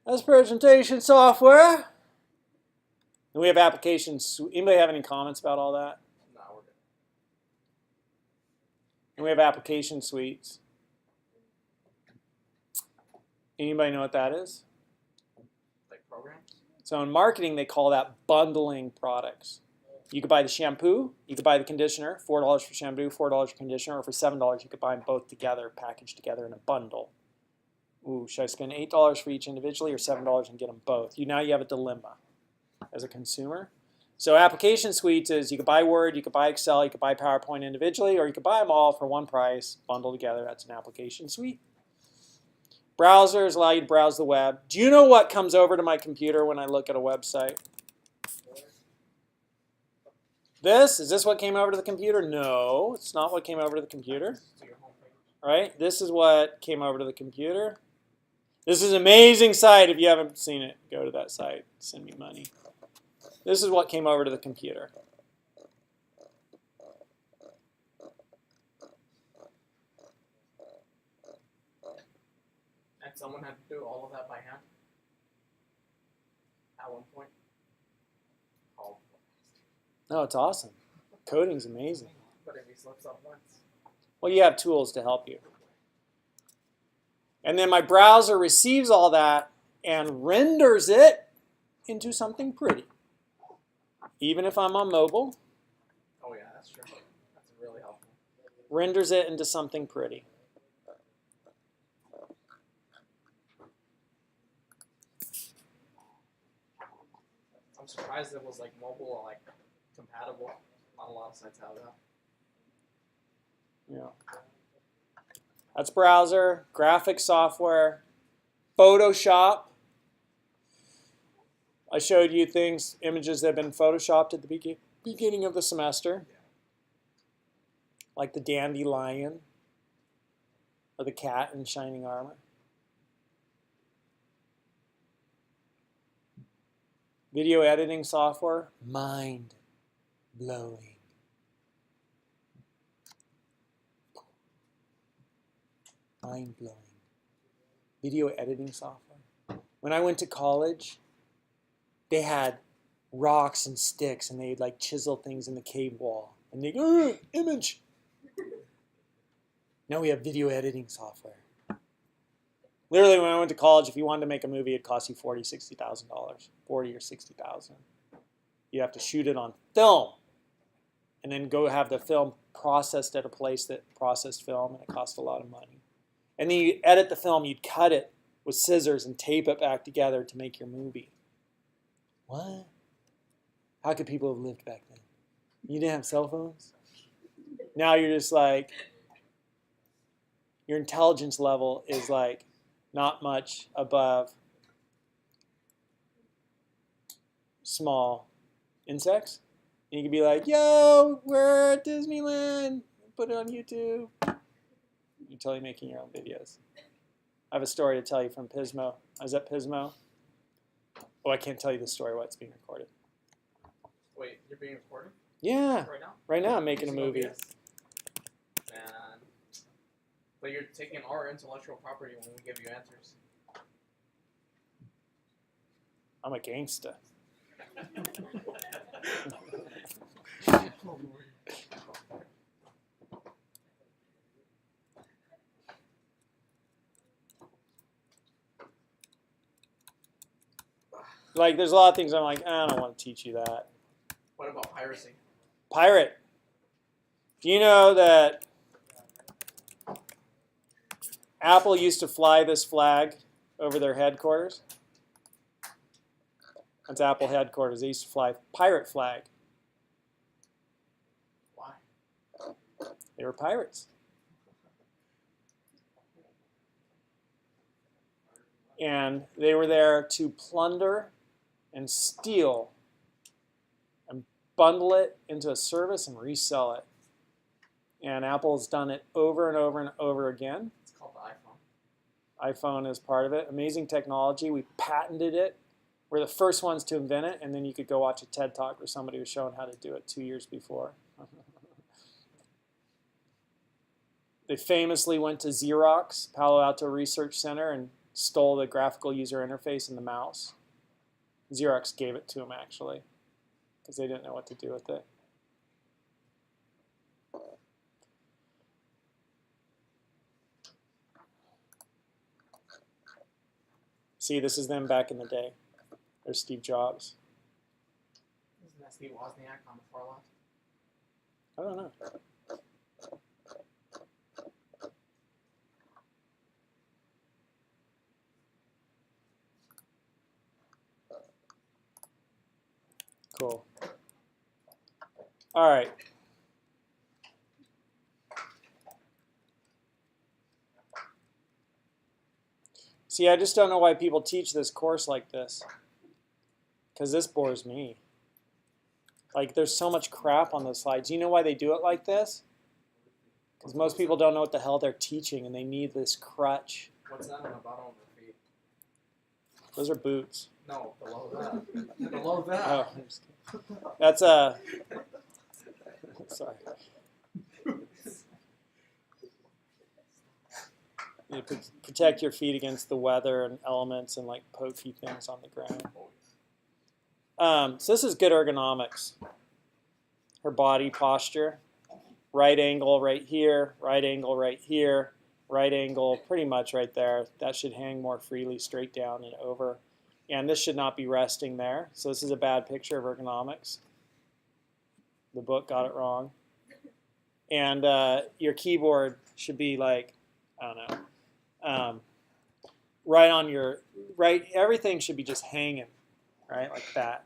That's presentation software. And we have applications. Anybody have any comments about all that?
No, we're good.
And we have application suites. Anybody know what that is?
Like programs?
So in marketing, they call that bundling products. You could buy the shampoo, you could buy the conditioner, $4 for shampoo, $4 for conditioner, or for $7 you could buy them both together, packaged together in a bundle. Ooh, should I spend $8 for each individually or $7 and get them both? Now you have a dilemma as a consumer. So application suites is you could buy Word, you could buy Excel, you could buy PowerPoint individually, or you could buy them all for one price, bundled together. That's an application suite. Browsers allow you to browse the web. Do you know what comes over to my computer when I look at a website? Is this what came over to the computer? No, it's not what came over to the computer. Right? This is what came over to the computer. This is an amazing site. If you haven't seen it, go to that site. Send me money. This is what came over to the computer.
And someone had to do all of that by hand at one point. Oh,
No, it's awesome. Coding's amazing.
but if he slips up once.
Well, you have tools to help you. And then my browser receives all that and renders it into something pretty. Even if I'm on mobile,
Oh yeah, that's true. That's really helpful.
renders it into something pretty.
I'm surprised it was like mobile like compatible. Not a lot of sites have that.
Yeah. That's browser, graphic software, Photoshop. I showed you things, images that have been photoshopped at the beginning of the semester. Like the dandelion or the cat in shining armor. Video editing software, mind-blowing. Mind-blowing. Video editing software. When I went to college, they had rocks and sticks, and they'd like chisel things in the cave wall. And they go, image. Now we have video editing software. Literally, when I went to college, if you wanted to make a movie, it'd cost you $40,000, $60,000, $40,000 or $60,000. You have to shoot it on film, and then go have the film processed at a place that processed film, and it cost a lot of money. And then you edit the film, you'd cut it with scissors and tape it back together to make your movie. What? How could people have lived back then? You didn't have cell phones? Now you're just like, your intelligence level is like not much above small insects. And you can be like, yo, we're at Disneyland. Put it on YouTube. You're totally making your own videos. I have a story to tell you from Pismo. I was at Pismo. Oh, I can't tell you the story while it's being recorded.
Wait, you're being recorded
Yeah,
right now?
right now I'm making a
Using
movie.
OBS? Man. But you're taking our intellectual property when we give you answers.
I'm a gangsta. Like, there's a lot of things I'm like, I don't want to teach you that.
What about piracy?
Pirate. Do you know that Apple used to fly this flag over their headquarters. That's Apple headquarters. They used to fly pirate flag.
Why?
They were pirates. And they were there to plunder and steal and bundle it into a service and resell it. And Apple's done it over and over and over again.
It's called the iPhone.
iPhone is part of it. Amazing technology. We patented it. We're the first ones to invent it. And then you could go watch a TED Talk where somebody was showing how to do it 2 years before. They famously went to Xerox, Palo Alto Research Center, and stole the graphical user interface and the mouse. Xerox gave it to them, actually, because they didn't know what to do with it. See, this is them back in the day. There's Steve Jobs.
Isn't that Steve Wozniak on the far left?
I don't know. Cool. All right. See, I just don't know why people teach this course like this. Because this bores me. Like, there's so much crap on the slides. You know why they do it like this? Because most people don't know what the hell they're teaching, and they need this crutch.
What's that on the bottom of her feet?
Those are boots.
No, below that. Below that.
Oh, I'm just kidding. That's a... Sorry. You protect your feet against the weather and elements and like pokey things on the ground. So this is good ergonomics. Her body posture. Right angle right here, right angle right here, right angle pretty much right there. That should hang more freely straight down and over. And this should not be resting there. So this is a bad picture of ergonomics. The book got it wrong. And your keyboard should be like, I don't know, right on your, right, everything should be just hanging, right, like that.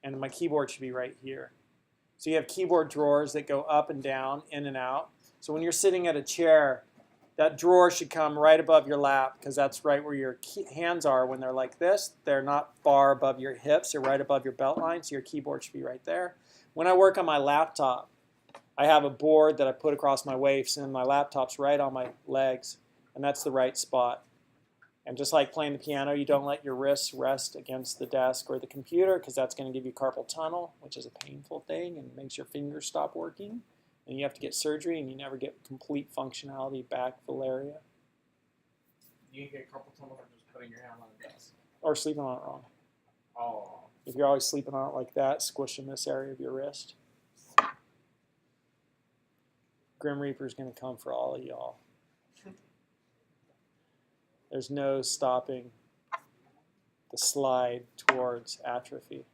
And my keyboard should be right here. So you have keyboard drawers that go up and down, in and out. So when you're sitting at a chair, that drawer should come right above your lap because that's right where your hands are when they're like this. They're not far above your hips. They're right above your belt line, so your keyboard should be right there. When I work on my laptop, I have a board that I put across my waist, and my laptop's right on my legs, and that's the right spot. And just like playing the piano, you don't let your wrists rest against the desk or the computer because that's going to give you carpal tunnel, which is a painful thing and makes your fingers stop working. And you have to get surgery, and you never get complete functionality back, Valeria.
You can get carpal tunnel from just putting your hand on the desk.
Or sleeping on it wrong.
Oh.
If you're always sleeping on it like that, squishing this area of your wrist. Grim Reaper's going to come for all of y'all. There's no stopping the slide towards atrophy.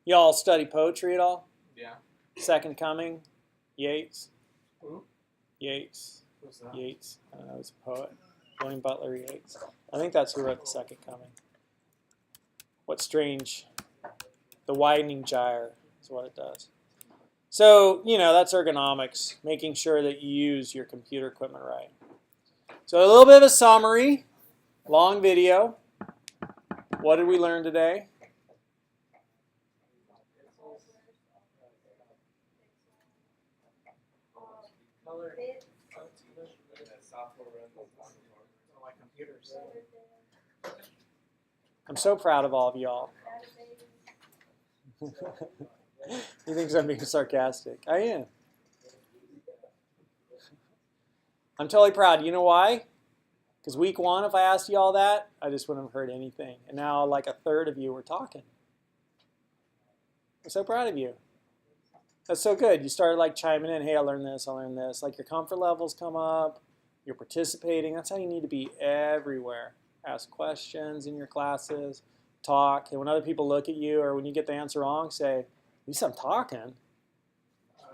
Y'all study poetry at all?
Yeah.
Second Coming, Yeats.
Who?
Yeats.
Who's that?
Yeats. I don't know, he's a poet. William Butler Yeats. I think that's who wrote The Second Coming. What's strange? The widening gyre is what it does. So, you know, that's ergonomics, making sure that you use your computer equipment right. So a little bit of a summary, long video. What did we learn today?
Color. Like computers.
I'm so proud of all of y'all. He thinks I'm being sarcastic. I am. I'm totally proud. You know why? Because week one, if I asked you all that, I just wouldn't have heard anything. And now like a third of you were talking. I'm so proud of you. That's so good. You started like chiming in, hey, I learned this, I learned this. Like your comfort levels come up. You're participating. That's how you need to be everywhere. Ask questions in your classes. Talk. And when other people look at you or when you get the answer wrong, say, least I'm talking.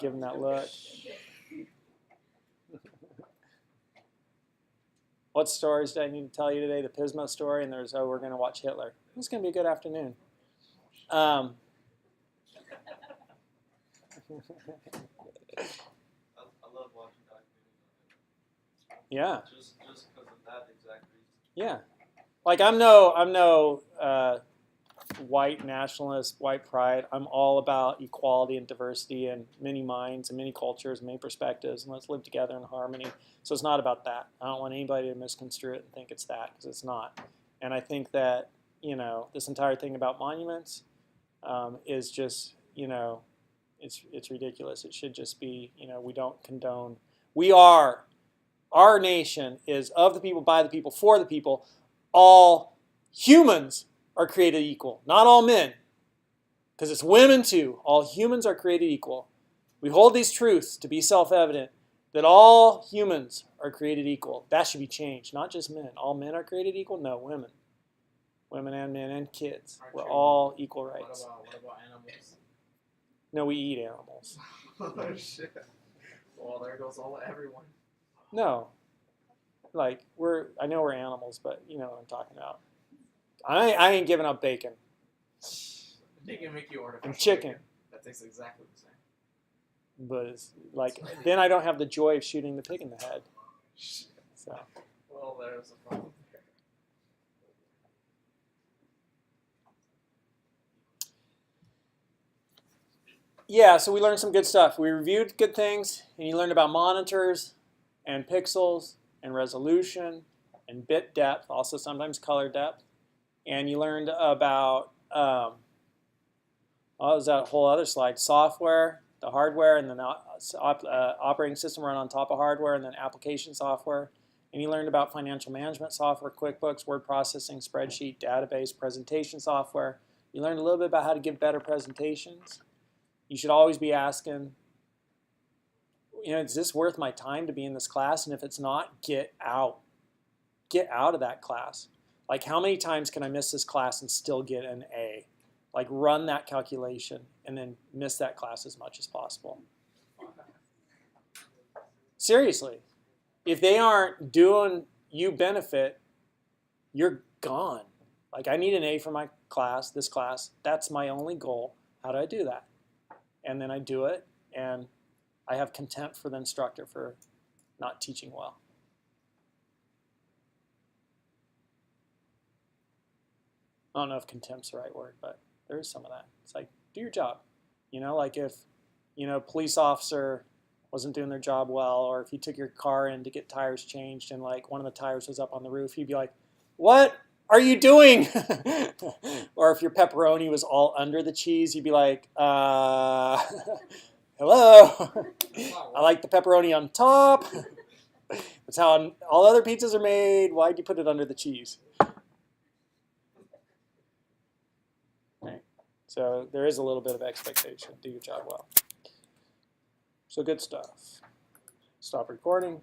Give him that look. What stories did I need to tell you today? The Pismo story, and there's, oh, we're going to watch Hitler. It's going to be a good afternoon.
I love watching documentaries on it.
Yeah.
Just because of that exact reason.
Yeah. Like I'm no white nationalist, white pride. I'm all about equality and diversity and many minds and many cultures, many perspectives, and let's live together in harmony. So it's not about that. I don't want anybody to misconstrue it and think it's that, because it's not. And I think that, you know, this entire thing about monuments is just, you know, it's ridiculous. It should just be, you know, we don't condone. Our nation is of the people, by the people, for the people. All humans are created equal, not all men, because it's women too. All humans are created equal. We hold these truths to be self-evident, that all humans are created equal. That should be changed, not just men. All men are created equal? No, women. Women and men and kids. We're all equal rights.
What about animals?
No, we eat animals.
Oh shit. Well, there goes everyone.
No. Like, I know we're animals, but you know what I'm talking about. I ain't giving up bacon.
They can make you artificial
And chicken.
bacon. That tastes exactly the same.
But it's like, then I don't have the joy of shooting the pig in the head. So.
Well, there's a problem there.
Yeah, so we learned some good stuff. We reviewed good things, and you learned about monitors and pixels and resolution and bit depth, also sometimes color depth. And you learned about, oh, was that a whole other slide? Software, the hardware, and then operating system run on top of hardware, and then application software. And you learned about financial management software, QuickBooks, word processing, spreadsheet, database, presentation software. You learned a little bit about how to give better presentations. You should always be asking, you know, is this worth my time to be in this class? And if it's not, get out. Get out of that class. Like, how many times can I miss this class and still get an A? Like, run that calculation and then miss that class as much as possible. Seriously. If they aren't doing you benefit, you're gone. Like, I need an A for my class, this class. That's my only goal. How do I do that? And then I do it, and I have contempt for the instructor for not teaching well. I don't know if contempt's the right word, but there is some of that. It's like, do your job. You know, like if, you know, police officer wasn't doing their job well, or if you took your car in to get tires changed and like one of the tires was up on the roof, you'd be like, what are you doing? Or if your pepperoni was all under the cheese, you'd be like, hello? I like the pepperoni on top. That's how all other pizzas are made. Why'd you put it under the cheese? Right. So there is a little bit of expectation. Do your job well. So good stuff. Stop recording.